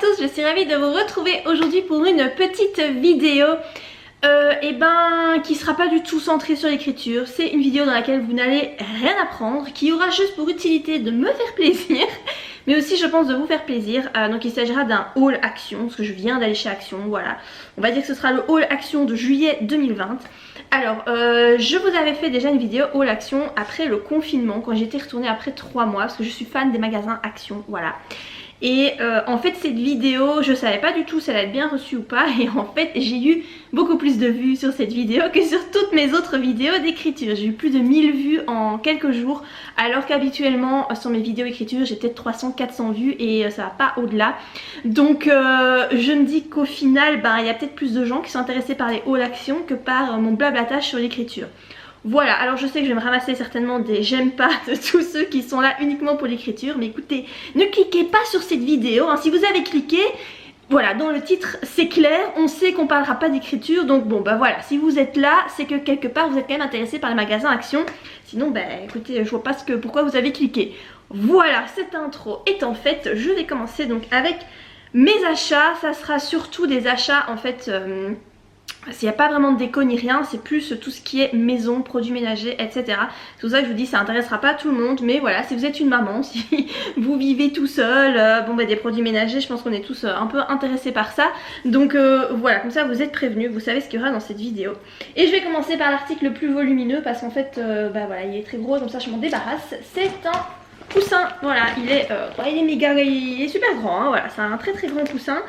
tous, je suis ravie de vous retrouver aujourd'hui pour une petite vidéo qui sera pas du tout centrée sur l'écriture. C'est une vidéo dans laquelle vous n'allez rien apprendre, qui aura juste pour utilité de me faire plaisir, mais aussi je pense de vous faire plaisir. Donc il s'agira d'un haul Action, parce que je viens d'aller chez Action, voilà. On va dire que ce sera le haul Action de juillet 2020. Alors, je vous avais fait déjà une vidéo haul Action après le confinement, quand j'étais retournée après 3 mois, parce que je suis fan des magasins Action, voilà. Et en fait cette vidéo, je savais pas du tout si elle allait être bien reçue ou pas, et en fait j'ai eu beaucoup plus de vues sur cette vidéo que sur toutes mes autres vidéos d'écriture. J'ai eu plus de 1000 vues en quelques jours, alors qu'habituellement sur mes vidéos d'écriture j'ai peut-être 300-400 vues et ça va pas au-delà. Donc je me dis qu'au final il y a peut-être plus de gens qui sont intéressés par les hauls Action que par mon blablatage sur l'écriture. Voilà, alors je sais que je vais me ramasser certainement des j'aime pas de tous ceux qui sont là uniquement pour l'écriture, mais écoutez, ne cliquez pas sur cette vidéo, hein. Si vous avez cliqué, voilà, dans le titre c'est clair, on sait qu'on parlera pas d'écriture, donc bon voilà, si vous êtes là, c'est que quelque part vous êtes quand même intéressé par les magasins Action, sinon écoutez, je vois pas pourquoi vous avez cliqué. Voilà, cette intro étant faite, je vais commencer donc avec mes achats. Ça sera surtout des achats en fait... S'il n'y a pas vraiment de déco ni rien, c'est plus tout ce qui est maison, produits ménagers, etc. C'est pour ça que je vous dis, ça intéressera pas tout le monde, mais voilà, si vous êtes une maman, si vous vivez tout seul, des produits ménagers, je pense qu'on est tous un peu intéressés par ça. Donc voilà, comme ça vous êtes prévenus, vous savez ce qu'il y aura dans cette vidéo. Et je vais commencer par l'article le plus volumineux, parce qu'en fait, voilà, il est très gros, comme ça je m'en débarrasse. C'est un coussin, voilà, il est méga, il est super grand, hein, voilà, c'est un très grand coussin.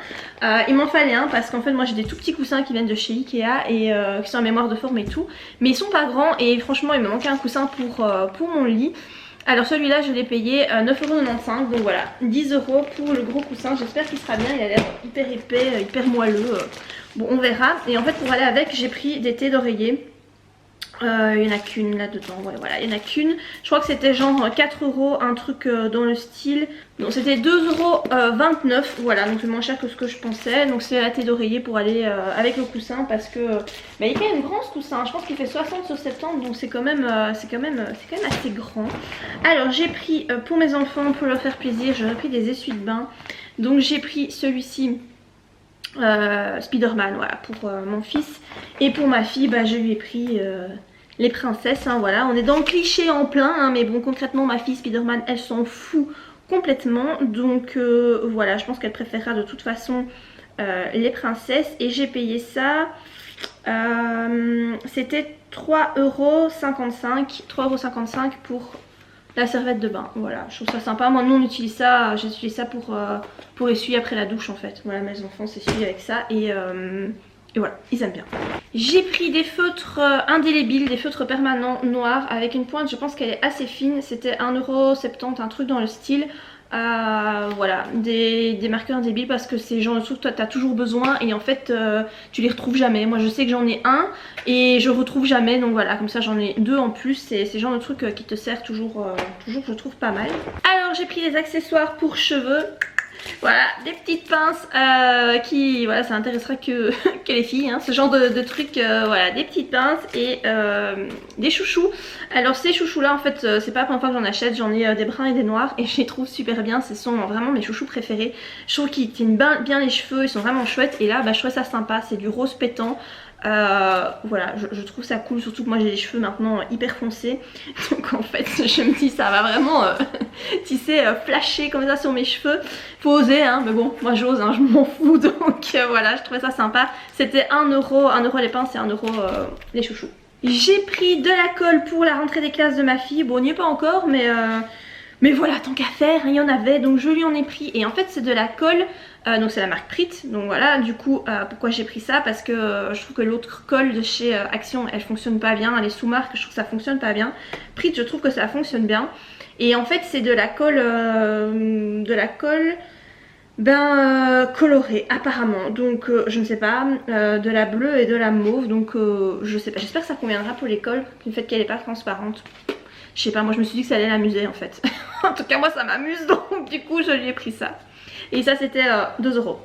Il m'en fallait un parce qu'en fait moi j'ai des tout petits coussins qui viennent de chez Ikea et qui sont en mémoire de forme et tout, mais ils sont pas grands et franchement il me manquait un coussin pour mon lit. Alors celui-là je l'ai payé 9,95€, donc voilà, 10€ pour le gros coussin. J'espère qu'il sera bien, il a l'air hyper épais, hyper moelleux, bon on verra. Et en fait pour aller avec j'ai pris des thés d'oreiller. Il n'y en a qu'une là-dedans, ouais, voilà, il n'y en a qu'une. Je crois que c'était genre 4€, un truc dans le style. Donc c'était 2,29€, voilà, donc c'est moins cher que ce que je pensais. Donc c'est la thé d'oreiller pour aller avec le coussin parce que il est quand même grand ce coussin. Je pense qu'il fait 60 sur 70, donc c'est quand même assez grand. Alors j'ai pris pour mes enfants, pour leur faire plaisir, j'aurais pris des essuie-de-bain. Donc j'ai pris celui-ci. Spider-Man, voilà, pour mon fils. Et pour ma fille je lui ai pris les princesses, hein, voilà, on est dans le cliché en plein, hein, mais bon concrètement ma fille Spider-Man elle s'en fout complètement, donc voilà, je pense qu'elle préférera de toute façon les princesses. Et j'ai payé ça, c'était 3,55€ pour la serviette de bain. Voilà, je trouve ça sympa. Moi nous on utilise ça, j'utilise ça pour essuyer après la douche en fait. Voilà, mes enfants s'essuient avec ça et voilà, ils aiment bien. J'ai pris des feutres indélébiles, des feutres permanents noirs avec une pointe, je pense qu'elle est assez fine. C'était 1,70€, un truc dans le style. Voilà, des marqueurs indélébiles parce que c'est genre de trucs que toi t'as toujours besoin et en fait tu les retrouves jamais. Moi je sais que j'en ai un et je retrouve jamais, donc voilà, comme ça j'en ai deux en plus. C'est genre de truc qui te sert toujours, je trouve pas mal. Alors j'ai pris des accessoires pour cheveux. Voilà, des petites pinces qui, voilà, ça intéressera que les filles, hein, ce genre de trucs, voilà, des petites pinces et des chouchous. Alors ces chouchous là en fait c'est pas la première fois que j'en achète, j'en ai des bruns et des noirs et je les trouve super bien, ce sont vraiment mes chouchous préférés. Je trouve qu'ils tiennent bien les cheveux, ils sont vraiment chouettes et là je trouve ça sympa, c'est du rose pétant. Voilà, je trouve ça cool, surtout que moi j'ai les cheveux maintenant hyper foncés, donc en fait je me dis ça va vraiment tu sais flasher comme ça sur mes cheveux. Faut oser hein, mais bon moi j'ose hein, je m'en fous, donc voilà, je trouvais ça sympa. C'était 1€ les pinces et 1€ les chouchous. J'ai pris de la colle pour la rentrée des classes de ma fille, bon on n'y est pas encore mais voilà, tant qu'à faire, il y en avait, donc je lui en ai pris. Et en fait c'est de la colle, donc c'est la marque Prit. Donc voilà, du coup pourquoi j'ai pris ça, parce que je trouve que l'autre colle de chez Action elle fonctionne pas bien. Les sous-marques je trouve que ça fonctionne pas bien. Prit je trouve que ça fonctionne bien. Et en fait c'est de la colle colorée apparemment. Donc je ne sais pas, de la bleue et de la mauve. Donc je sais pas, j'espère que ça conviendra pour les colles, du fait qu'elle est pas transparente. Je sais pas, moi je me suis dit que ça allait l'amuser en fait. En tout cas moi ça m'amuse, donc du coup je lui ai pris ça. Et ça c'était 2€.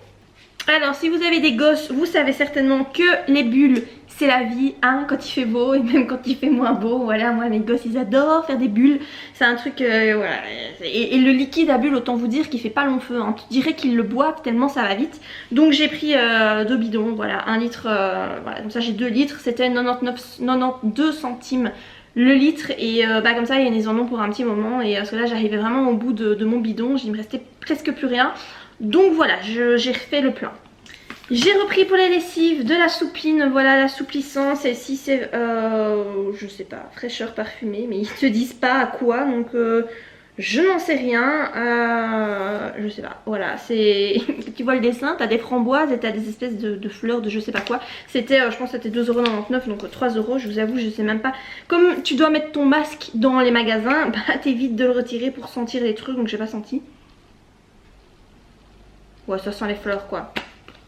Alors si vous avez des gosses, vous savez certainement que les bulles c'est la vie, hein, quand il fait beau et même quand il fait moins beau. Voilà, moi mes gosses ils adorent faire des bulles, c'est un truc, voilà. Et le liquide à bulles, autant vous dire qu'il fait pas long feu, hein. Tu dirais qu'ils le boivent tellement ça va vite. Donc j'ai pris 2 bidons, voilà, 1 litre, voilà, comme ça j'ai 2 litres, c'était 92 centimes le litre et bah comme ça ils en ont pour un petit moment et parce que là j'arrivais vraiment au bout de mon bidon, il me restait presque plus rien. Donc voilà, j'ai refait le plein. J'ai repris pour les lessives de la soupline, voilà l'assouplissant, celle-ci c'est, je sais pas, fraîcheur parfumée, mais ils te disent pas à quoi, donc je n'en sais rien, je sais pas, voilà, c'est, tu vois le dessin, t'as des framboises et t'as des espèces de fleurs de je sais pas quoi, c'était, je pense que c'était 2,99€, donc 3€, je vous avoue, je sais même pas, comme tu dois mettre ton masque dans les magasins, bah t'évites de le retirer pour sentir les trucs, donc j'ai pas senti. Ouais, ça sent les fleurs quoi.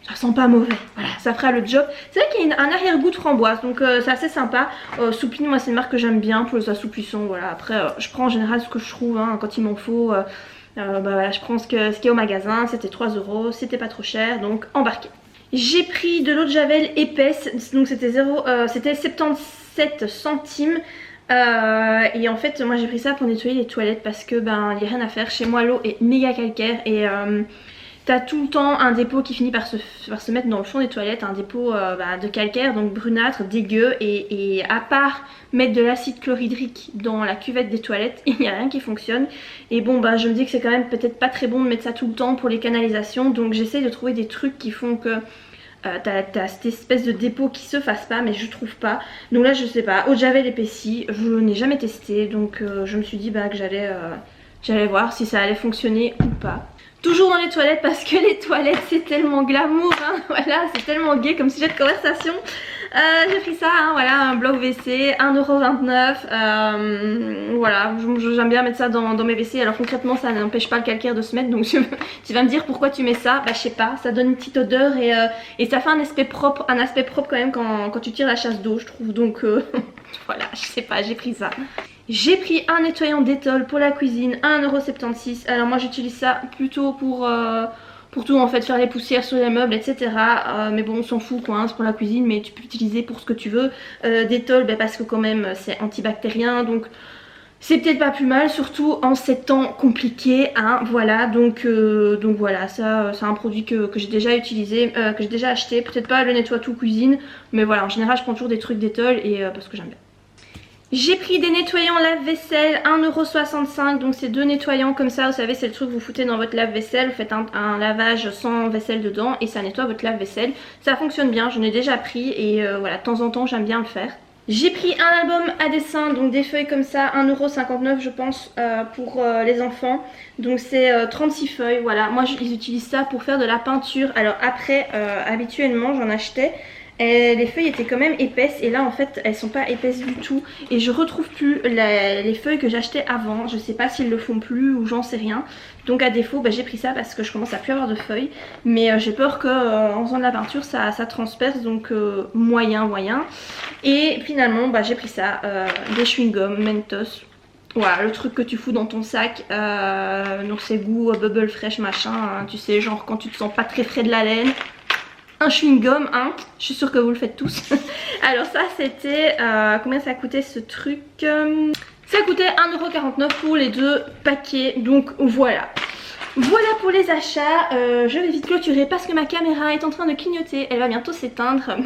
Ça sent pas mauvais, voilà, ça fera le job. C'est vrai qu'il y a un arrière-goût de framboise, donc c'est assez sympa. Soupline, moi c'est une marque que j'aime bien pour les assouplissants, voilà. Après, je prends en général ce que je trouve, hein, quand il m'en faut. Bah voilà, je prends ce qui est au magasin, c'était 3€, c'était pas trop cher, donc embarqué. J'ai pris de l'eau de javel épaisse, donc c'était 77 centimes. Et en fait moi j'ai pris ça pour nettoyer les toilettes parce que ben il n'y a rien à faire. Chez moi l'eau est méga calcaire et t'as tout le temps un dépôt qui finit par se mettre dans le fond des toilettes, un dépôt de calcaire, donc brunâtre, dégueu, et à part mettre de l'acide chlorhydrique dans la cuvette des toilettes, il n'y a rien qui fonctionne. Et bon bah je me dis que c'est quand même peut-être pas très bon de mettre ça tout le temps pour les canalisations, donc j'essaie de trouver des trucs qui font que t'as cette espèce de dépôt qui se fasse pas, mais je trouve pas. Donc là je sais pas, eau de javel épaissie, je n'ai jamais testé, donc je me suis dit bah, que j'allais voir si ça allait fonctionner ou pas. Toujours dans les toilettes parce que les toilettes c'est tellement glamour, hein, voilà, c'est tellement gay comme sujet de conversation. J'ai pris ça, hein, voilà, un bloc WC, 1,29€, voilà, j'aime bien mettre ça dans mes WC. Alors concrètement ça n'empêche pas le calcaire de se mettre, donc tu vas me dire pourquoi tu mets ça. Bah je sais pas, ça donne une petite odeur et ça fait un aspect propre quand même quand tu tires la chasse d'eau je trouve, donc voilà, je sais pas, j'ai pris ça. J'ai pris un nettoyant Dettol pour la cuisine, 1,76€. Alors moi j'utilise ça plutôt pour tout en fait, faire les poussières sur les meubles, etc. Mais bon on s'en fout quoi, hein, c'est pour la cuisine, mais tu peux l'utiliser pour ce que tu veux. Dettol parce que quand même c'est antibactérien, donc c'est peut-être pas plus mal, surtout en ces temps compliqués, hein, voilà. Donc voilà, ça c'est un produit que j'ai déjà utilisé, que j'ai déjà acheté. Peut-être pas le nettoie tout cuisine, mais voilà, en général je prends toujours des trucs Dettol et parce que j'aime bien. J'ai pris des nettoyants lave-vaisselle, 1,65€, donc c'est 2 nettoyants comme ça, vous savez c'est le truc que vous foutez dans votre lave-vaisselle, vous faites un lavage sans vaisselle dedans et ça nettoie votre lave-vaisselle. Ça fonctionne bien, j'en ai déjà pris et voilà, de temps en temps j'aime bien le faire. J'ai pris un album à dessin, donc des feuilles comme ça, 1,59€ je pense pour les enfants. Donc c'est 36 feuilles, voilà, moi ils utilisent ça pour faire de la peinture. Alors après, habituellement j'en achetais. Et les feuilles étaient quand même épaisses et là en fait elles sont pas épaisses du tout et je retrouve plus les feuilles que j'achetais avant. Je sais pas s'ils le font plus ou j'en sais rien, donc à défaut j'ai pris ça parce que je commence à plus avoir de feuilles, mais j'ai peur que en faisant de la peinture ça transperce, donc moyen. Et finalement j'ai pris ça, des chewing-gums Mentos. Voilà, le truc que tu fous dans ton sac, donc c'est goût bubble fresh machin, hein, tu sais, genre quand tu te sens pas très frais de la laine. Un chewing-gum, hein, je suis sûre que vous le faites tous. Alors ça c'était, combien ça coûtait ce truc? Ça coûtait 1,49€ pour les 2 paquets, donc voilà. Voilà pour les achats, je vais vite clôturer parce que ma caméra est en train de clignoter, elle va bientôt s'éteindre.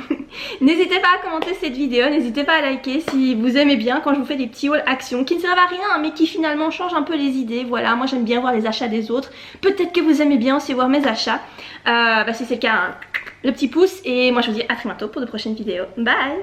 N'hésitez pas à commenter cette vidéo, n'hésitez pas à liker si vous aimez bien quand je vous fais des petits hauls actions qui ne servent à rien mais qui finalement changent un peu les idées. Voilà, moi j'aime bien voir les achats des autres, peut-être que vous aimez bien aussi voir mes achats. Si c'est le cas, hein, le petit pouce et moi je vous dis à très bientôt pour de prochaines vidéos. Bye!